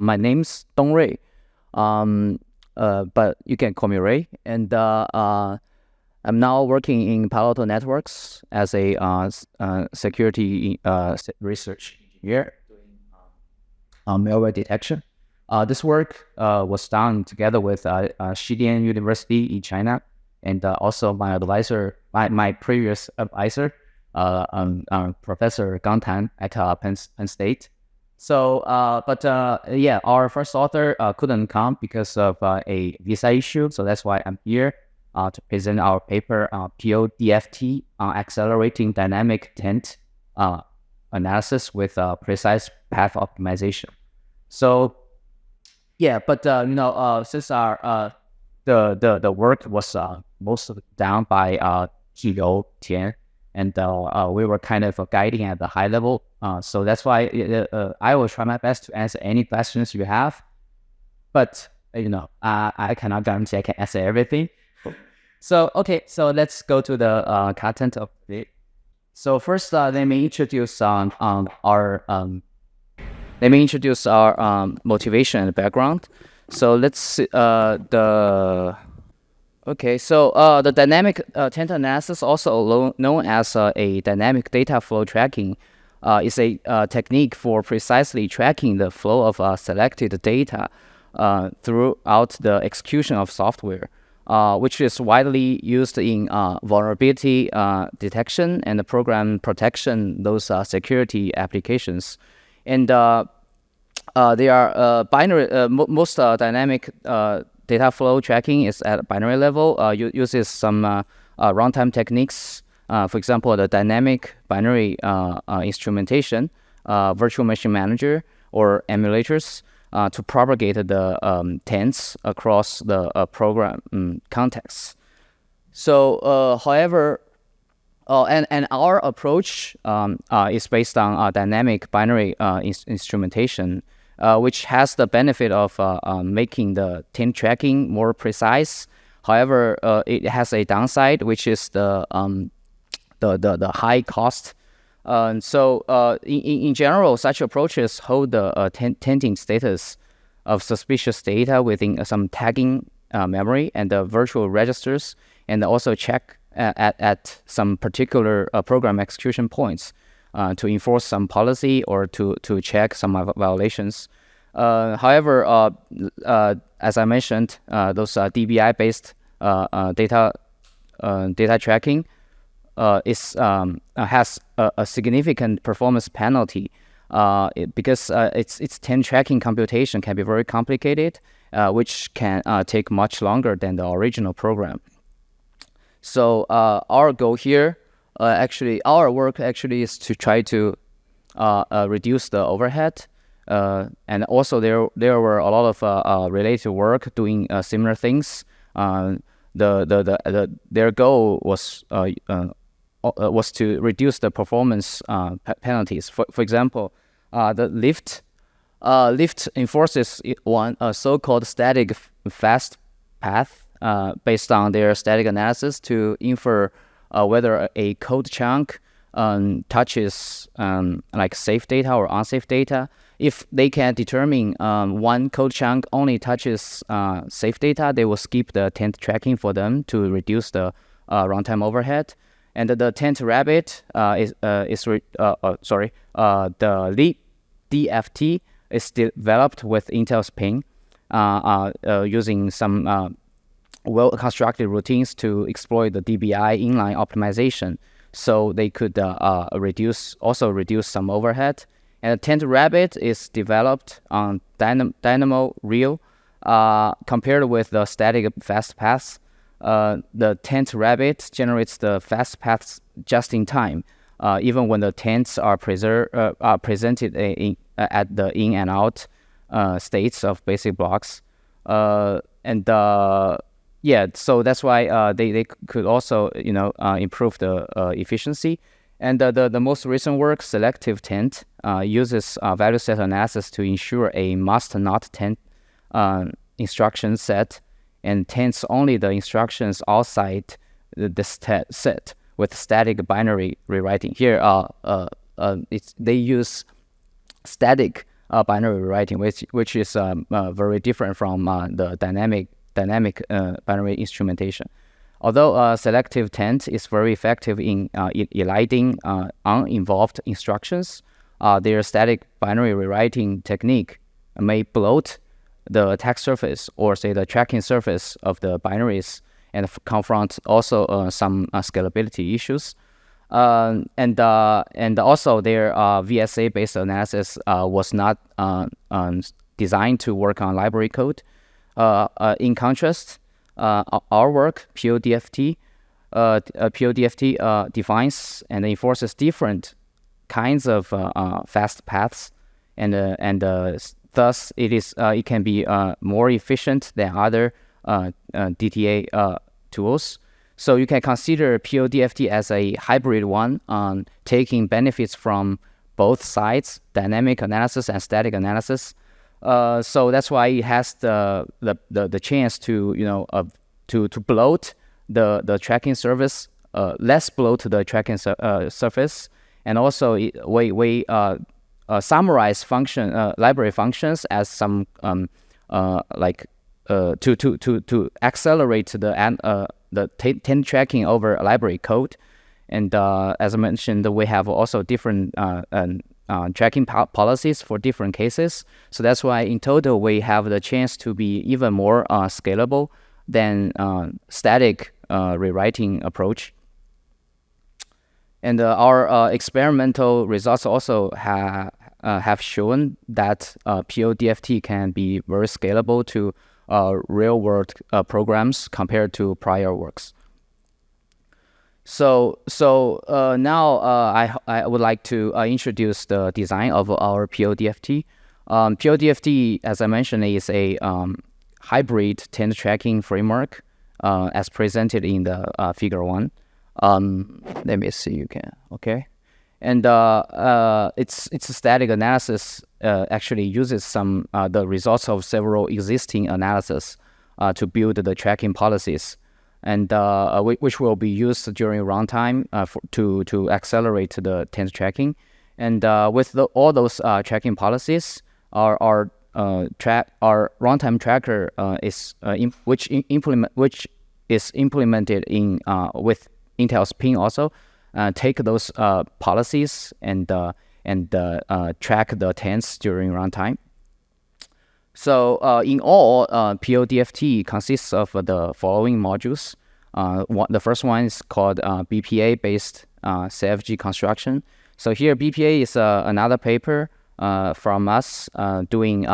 My name's Dong Rui, but you can call me Ray. And I'm now working in Palo Alto Networks as a security research engineer doing malware detection. This work was done together with Xidian University in China, and also my advisor, my previous advisor, Professor Gang Tan at Penn State. So, yeah, our first author couldn't come because of a visa issue. So that's why I'm here to present our paper, podft, Accelerating Dynamic Taint Analysis with precise path optimization. So, yeah, but since our the work was mostly done by Zhiyou Tian, and we were kind of guiding at the high level. So that's why I will try my best to answer any questions you have. But I cannot guarantee I can answer everything. So okay, so let's go to the content of it. So first, let me introduce our motivation and background. So let's see Okay, so the dynamic taint analysis, also known as a dynamic data flow tracking, is a technique for precisely tracking the flow of selected data throughout the execution of software, which is widely used in vulnerability detection and program protection, those security applications. And they are binary. Most dynamic data flow tracking is at binary level, uses some runtime techniques. For example, the dynamic binary instrumentation, virtual machine manager, or emulators to propagate the taints across the program context. So, however, and our approach is based on dynamic binary instrumentation, which has the benefit of making the taint tracking more precise. However, it has a downside, which is the high cost. So in general, such approaches hold the tainting status of suspicious data within some tagging memory and the virtual registers, and also check at some particular program execution points to enforce some policy or to check some violations. However, as I mentioned, those DBI-based data tracking has a significant performance penalty because its taint tracking computation can be very complicated, which can take much longer than the original program. So our goal here, our work is to try to reduce the overhead, and also there were a lot of related work doing similar things. Their goal was to reduce the performance penalties. For example, the lift enforces a so-called static fast path based on their static analysis to infer whether a code chunk touches like safe data or unsafe data. If they can determine one code chunk only touches safe data, they will skip the taint tracking for them to reduce the runtime overhead. And the taint rabbit the lead DFT is developed with Intel's ping, using some well-constructed routines to exploit the DBI inline optimization, so they could reduce some overhead. And the taint rabbit is developed on Dynamo Real, compared with the static fast paths. The taint rabbit generates the fast paths just in time, even when the taints are presented at the in and out states of basic blocks. Yeah, so that's why they could also improve the efficiency. And the most recent work, selective taint, uses value set analysis to ensure a must-not taint instruction set, and taints only the instructions outside this set with static binary rewriting. Here, they use static binary rewriting, which is very different from the dynamic binary instrumentation. Although selective taint is very effective in eliding uninvolved instructions, their static binary rewriting technique may bloat the attack surface, or say the tracking surface of the binaries, and confront also some scalability issues. And also their VSA-based analysis was not designed to work on library code. In contrast, our work, podft, defines and enforces different kinds of fast paths, and thus it can be more efficient than other DTA tools. So you can consider podft as a hybrid one, taking benefits from both sides, dynamic analysis and static analysis. So that's why it has the chance to to bloat the tracking service, less bloat the tracking surface, and also we summarize library functions as some to accelerate the taint tracking over library code. And as I mentioned, we have also different tracking policies for different cases. So that's why in total we have the chance to be even more scalable than static rewriting approach. And our experimental results also have shown that podft can be very scalable to real-world programs compared to prior works. So now I would like to introduce the design of our podft. podft, as I mentioned, is a hybrid taint tracking framework as presented in the figure 1. Let me see, you can, okay. And it's a static analysis actually uses some the results of several existing analyses to build the tracking policies, and which will be used during runtime to accelerate the taint tracking. And with all those tracking policies, our runtime tracker which is implemented in with Intel's PIN also. Take those policies and track the taints during runtime. So in all, podft consists of the following modules. The first one is called BPA-based CFG construction. So here BPA is another paper from us doing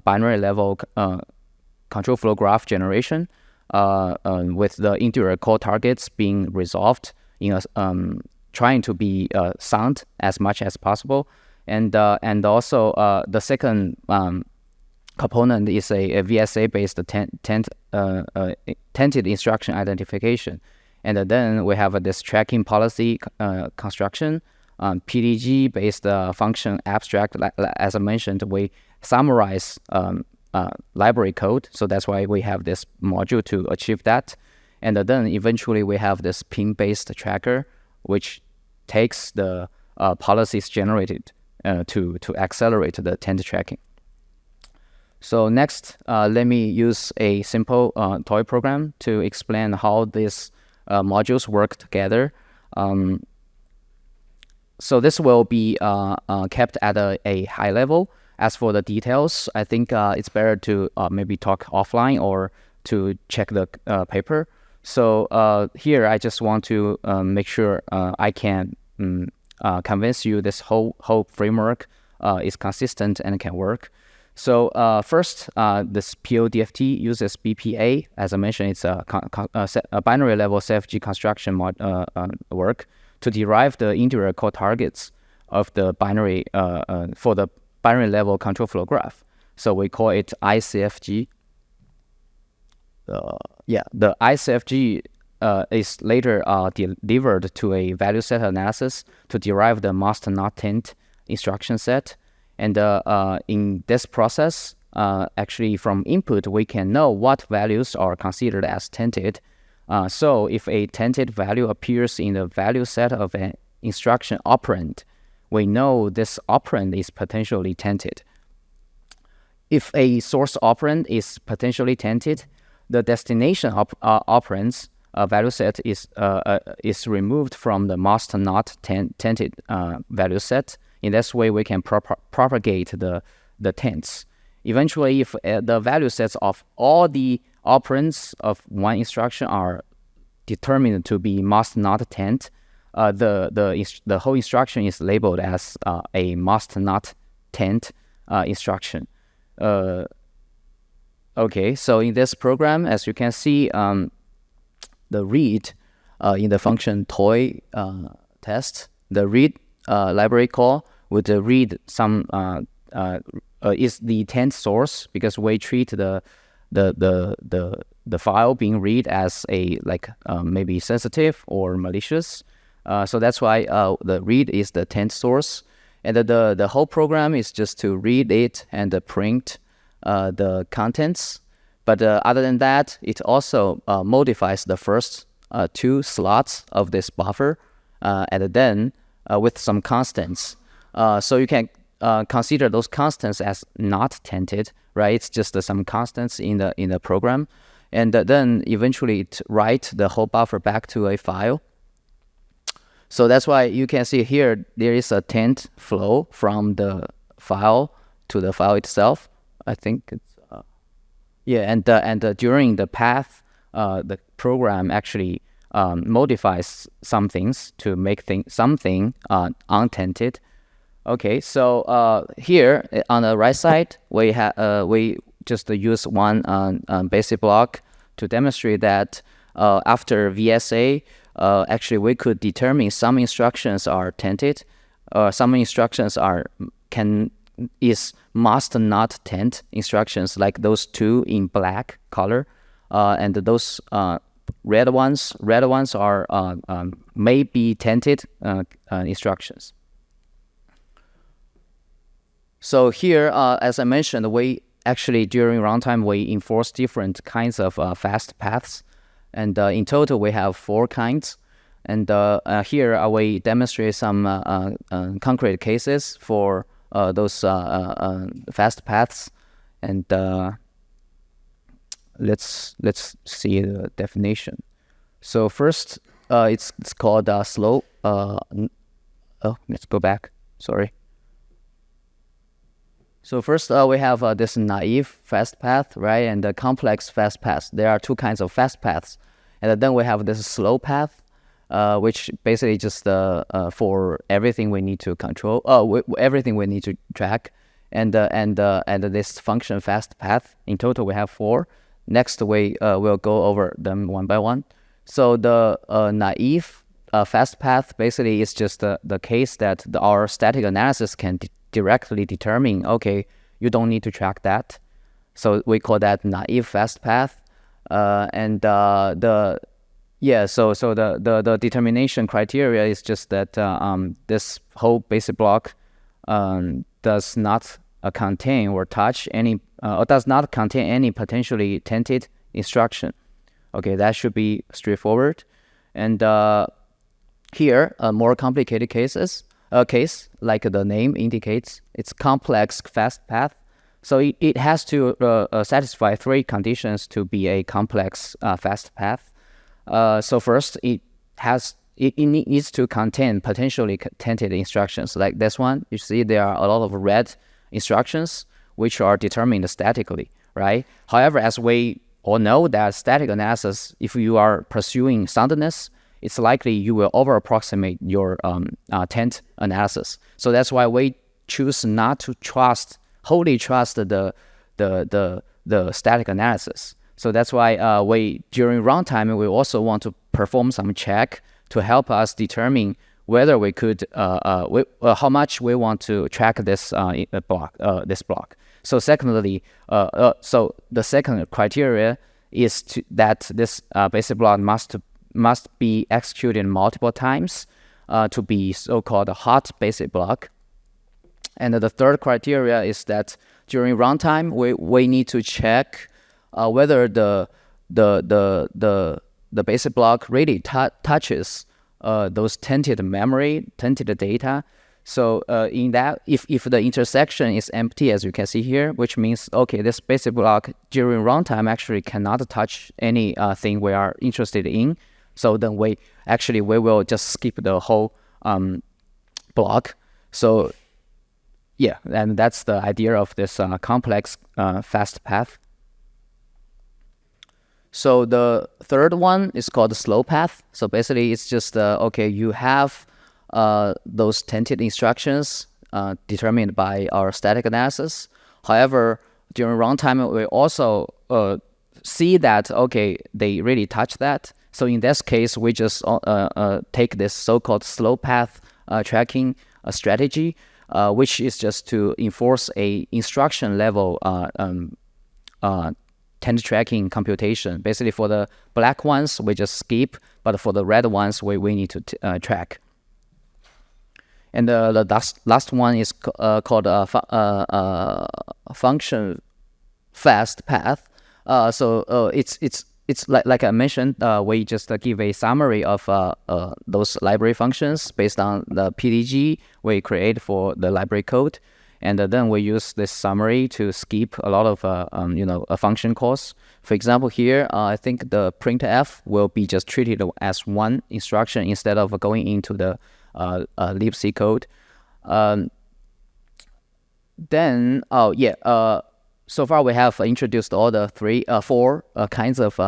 binary level control flow graph generation with the interior core targets being resolved in trying to be sound as much as possible, and also the second component is a VSA-based tainted instruction identification, and then we have this tracking policy construction, PDG-based function abstract. As I mentioned, we summarize library code, so that's why we have this module to achieve that. And then eventually we have this PIN-based tracker, which takes the policies generated to accelerate the taint tracking. So next, let me use a simple toy program to explain how these modules work together. So this will be kept at a high level. As for the details, I think it's better to maybe talk offline or to check the paper. So here I just want to make sure I can convince you this whole framework is consistent and can work. So first, this podft uses BPA. As I mentioned, it's a binary level CFG construction work to derive the interior core targets of the binary for the binary level control flow graph. So we call it ICFG. The ICFG is later delivered to a value set analysis to derive the master not taint instruction set. And in this process, actually from input, we can know what values are considered as tainted. So if a tainted value appears in the value set of an instruction operand, we know this operand is potentially tainted. if a source operand is potentially tainted, the destination operand's value set is removed from the master not tainted value set. In this way, we can propagate the taints. Eventually, if the value sets of all the operands of one instruction are determined to be master not taint, the whole instruction is labeled as a master not taint instruction. Okay, so in this program, as you can see, the read in the function toy test, the read library call would read some is the taint source, because we treat the file being read as a maybe sensitive or malicious. So that's why the read is the taint source, and the whole program is just to read it and print the contents. But other than that, it also modifies the first two slots of this buffer, and then with some constants. So you can consider those constants as not tainted, right? It's just some constants in the program, and then eventually it write the whole buffer back to a file. So that's why you can see here there is a taint flow from the file to the file itself. I think it's and during the path, the program actually modifies some things to make something untainted. Okay, so here on the right side, we just use one basic block to demonstrate that after VSA, actually we could determine some instructions are tainted, some instructions is must not taint instructions, like those two in black color, and those red ones are may be tainted instructions. So here, as I mentioned, we actually during runtime we enforce different kinds of fast paths, and in total we have 4 kinds. And here we demonstrate some concrete cases for those fast paths, and let's see the definition. So first, it's called slow. Let's go back. Sorry. So first, we have this naive fast path, right, and the complex fast path. There are 2 kinds of fast paths, and then we have this slow path, which basically just for everything we need to control, everything we need to track, and this function fast path. In total, we have 4. Next, we will go over them one by one. So the naive fast path basically is just the case that our static analysis can directly determine, okay, you don't need to track that. So we call that naive fast path, and the determination criteria is just that this whole basic block does not contain or touch any or does not contain any potentially tainted instruction. Okay, that should be straightforward. And here, more complicated case like the name indicates, it's complex fast path. So it has to satisfy 3 conditions to be a complex fast path. So first, it needs to contain potentially tainted instructions. Like this one, you see there are a lot of red instructions which are determined statically, right? However, as we all know that static analysis, if you are pursuing soundness, it's likely you will over-approximate your taint analysis. So that's why we choose not to wholly trust the static analysis. So that's why during runtime, we also want to perform some check to help us determine whether we could, how much we want to track this block. So secondly, so the second criteria is that this basic block must be executed multiple times to be so-called a hot basic block. And the third criteria is that during runtime, we need to check whether the basic block really touches those tainted memory, tainted data. So in that, if the intersection is empty, as you can see here, which means, okay, this basic block during runtime actually cannot touch any thing we are interested in. So then we will just skip the whole block. So yeah, and that's the idea of this complex fast path. So the third one is called the slow path. So basically, it's just okay, you have those tainted instructions determined by our static analysis. However, during runtime, we also see that, okay, they really touch that. So in this case, we just take this so-called slow path tracking strategy, which is just to enforce a instruction level taint tracking computation. Basically, for the black ones, we just skip, but for the red ones, we need to track. And the last one is called function fast path. So it's like I mentioned, we just give a summary of those library functions based on the PDG we create for the library code, and then we use this summary to skip a lot of a function calls. For example, here I think the printf will be just treated as one instruction instead of going into the libc code. Then so far we have introduced all the four kinds of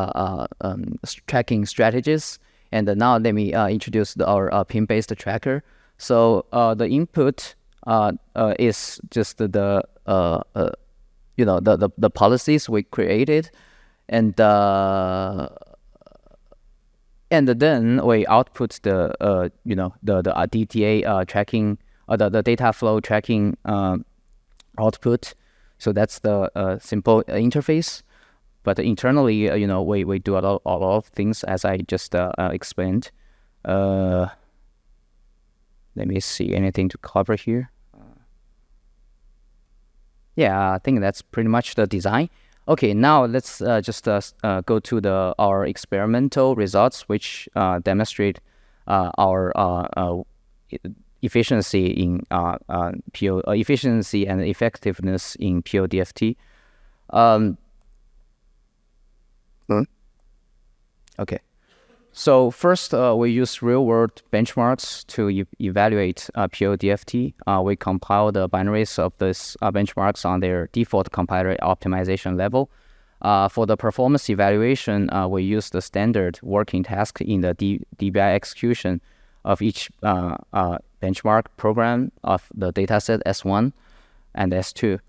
tracking strategies, and now let me introduce our pin-based tracker. So the input is just the policies we created, and then we output the DTA tracking, the data flow tracking output. So that's the simple interface. But internally, we do a lot of things as I just explained. Let me see, anything to cover here? Yeah, I think that's pretty much the design. Okay, now let's just go to our experimental results, which demonstrate our efficiency in efficiency and effectiveness in podft. Okay, so first we use real-world benchmarks to evaluate podft. We compile the binaries of these benchmarks on their default compiler optimization level. For the performance evaluation, we use the standard working task in the DBI execution of each benchmark program of the dataset S1 and S2.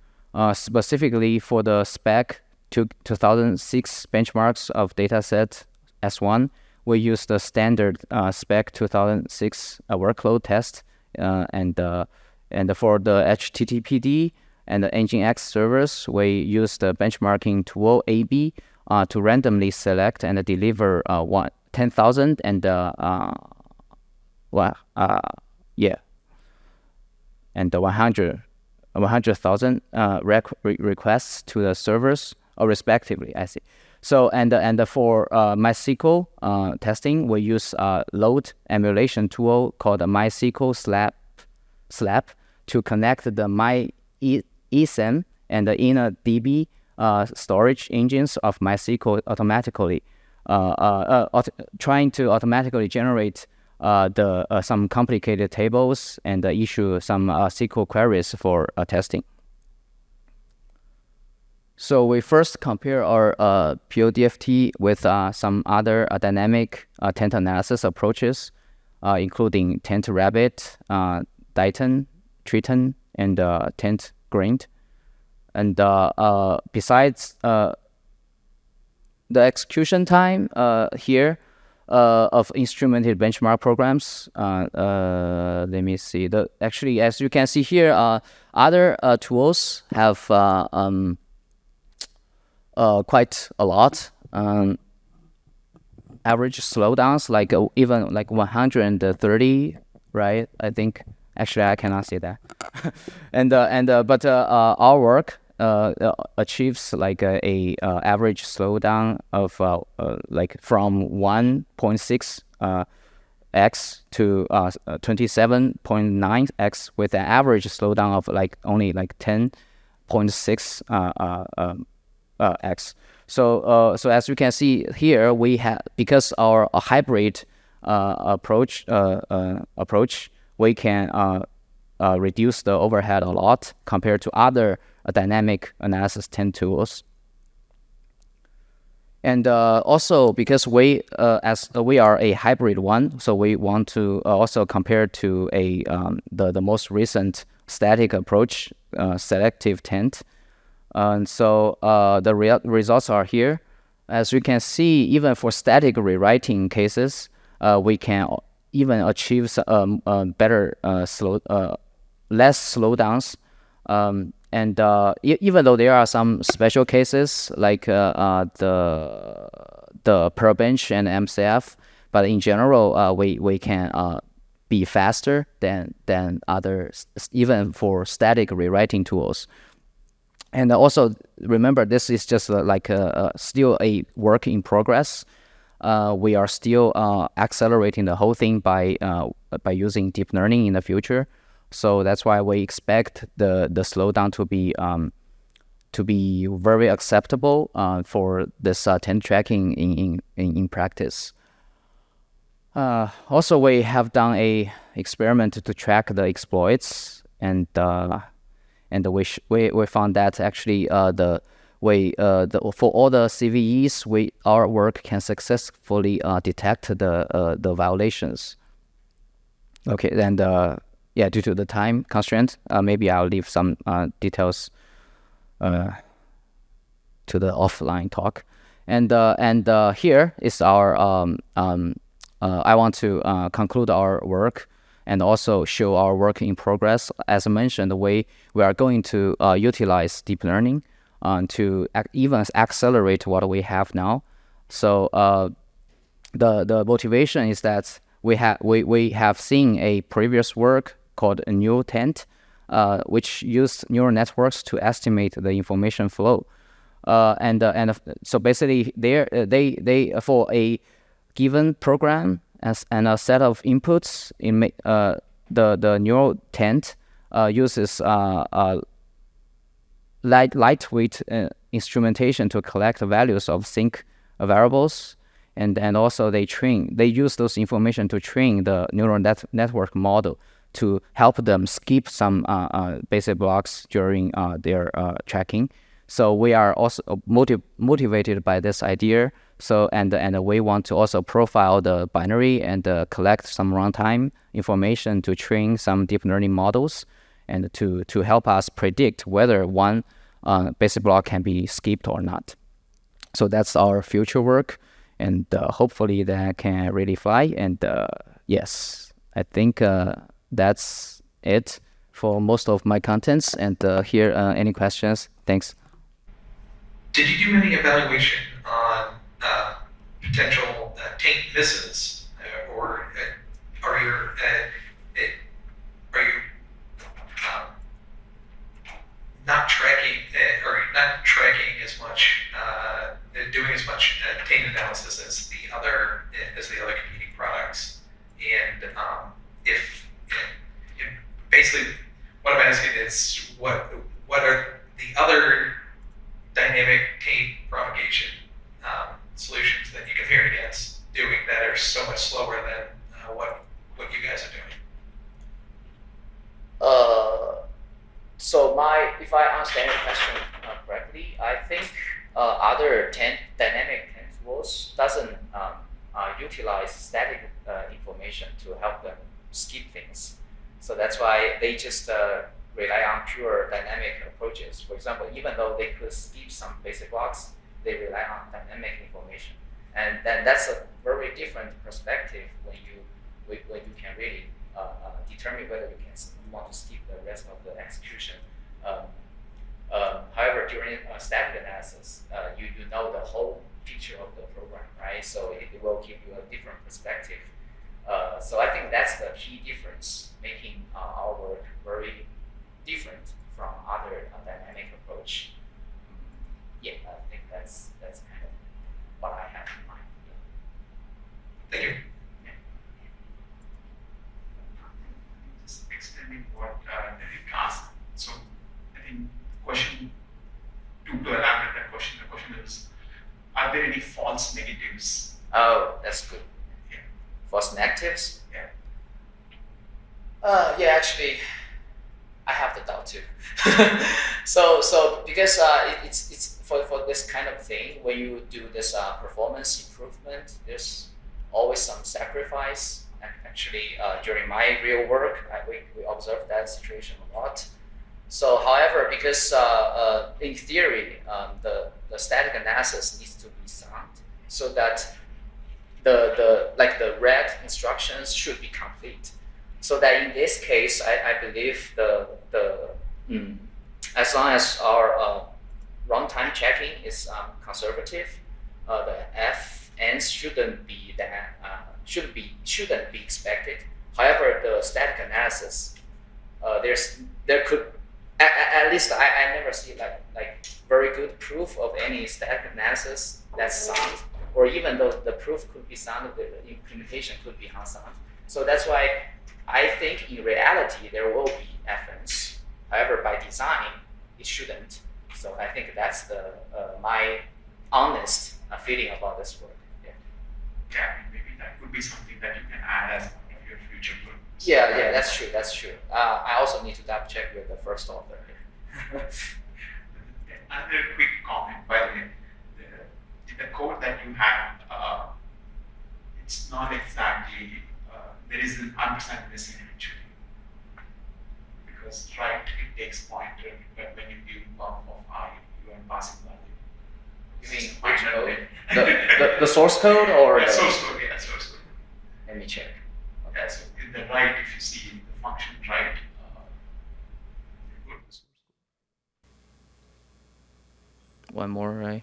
Specifically for the spec 2006 benchmarks of dataset S1, we use the standard spec 2006 workload test, and for the HTTPD and the Nginx servers, we use the benchmarking tool AB to randomly select and deliver 10,000 and and 100,000 requests to the servers, respectively. I see. So and for MySQL testing, we use a load emulation tool called MySQL slap to connect the MyESM and the inner DB storage engines of MySQL automatically, trying to automatically generate some complicated tables and issue some SQL queries for testing. So we first compare our podft with some other dynamic taint analysis approaches, including taint rabbit, Dighton, Triton, and taint grind. And besides the execution time here of instrumented benchmark programs, let me see. Actually, as you can see here, other tools have quite a lot. Average slowdowns, like even like 130, right? I think. Actually, I cannot say that. But our work achieves like a average slowdown of like from 1.6 x to 27.9x with an average slowdown of only 10.6 x. So as you can see here, we have, because our hybrid approach, we can reduce the overhead a lot compared to other dynamic analysis taint tools. And also because we are a hybrid one, so we want to also compare to the most recent static approach, selective taint. And so the results are here. As you can see, even for static rewriting cases, we can even achieve better less slowdowns. And even though there are some special cases like the per bench and MCF, but in general, we can be faster than others, even for static rewriting tools. And also remember, this is just still a work in progress. We are still accelerating the whole thing by using deep learning in the future. So that's why we expect the slowdown to be very acceptable for this taint tracking in practice. Also, we have done a experiment to track the exploits, and we found that actually for all the CVEs, our work can successfully detect the violations. Okay, and yeah, due to the time constraint, maybe I'll leave some details to the offline talk. And here is our I want to conclude our work and also show our work in progress. As I mentioned, we are going to utilize deep learning to even accelerate what we have now. So the motivation is that we have seen a previous work called a neural taint, which used neural networks to estimate the information flow. And so basically, they for a given program and a set of inputs, the neural taint uses lightweight instrumentation to collect the values of sync variables, and also they use those information to train the neural network model to help them skip some basic blocks during their tracking. So we are also motivated by this idea. So and we want to also profile the binary and collect some runtime information to train some deep learning models, and to help us predict whether one basic block can be skipped or not. So that's our future work, and hopefully that can really fly. And yes, I think that's it for most of my contents. And here, any questions? Thanks. Did you do any evaluation on potential taint misses, or are you not tracking as much, doing as much taint analysis as the other competing products? And if basically what I'm asking is what are the other dynamic taint propagation solutions that you compare against doing that are so much slower than what you guys are doing? So if I understand your question correctly, I think other dynamic taint tools doesn't utilize static information to help them skip things. So that's why they just rely on pure dynamic approaches. For example, even though they could skip some basic blocks, they rely on dynamic information, and then that's a very different perspective when you can really determine whether you want to skip the rest of the execution. However, during static analysis, you know the whole picture of the program, right? So it will give you a different perspective. So I think that's the key difference, making our work very different from other dynamic approach. Yeah, I think that's kind of what I have in mind. Thank you. are there any false negatives? Oh, that's good. Yeah. False negatives? Yeah. Yeah, actually, I have the doubt too. So because it's for this kind of thing, when you do this performance improvement, there's always some sacrifice. Actually, during my real work, we observe that situation a lot. So, however, because in theory, the static analysis needs to be sound, so that the red instructions should be complete. So that in this case, I believe as long as our runtime checking is conservative, the fn's shouldn't be shouldn't be expected. However, the static analysis, there could at least I never see like very good proof of any static analysis that's sound, or even though the proof could be sound, the implementation could be unsound. So that's why I think in reality there will be fn's. However, by design it shouldn't. So I think that's the my honest feeling about this work. Yeah. Yeah, maybe that could be something that you can add as part of your future work. Yeah, that's true. That's true. I also need to double check with the first author. Another quick comment, by the way, the code that you have, it's not exactly, there is an ampersand missing actually. Because right, it takes pointer, but when you give bump of I, you are passing value. You mean which code? The source code or the source code? Yeah, source code. Let me check. Okay, so in the right, if you see the function right, you go to the source code. One more, right?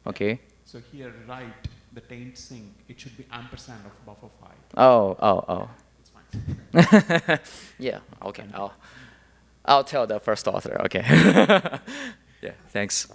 Okay. So here, right, the taint sync, it should be ampersand of buffer file. Oh. It's fine. Yeah. Okay. I'll tell the first author. Okay. Yeah. Thanks.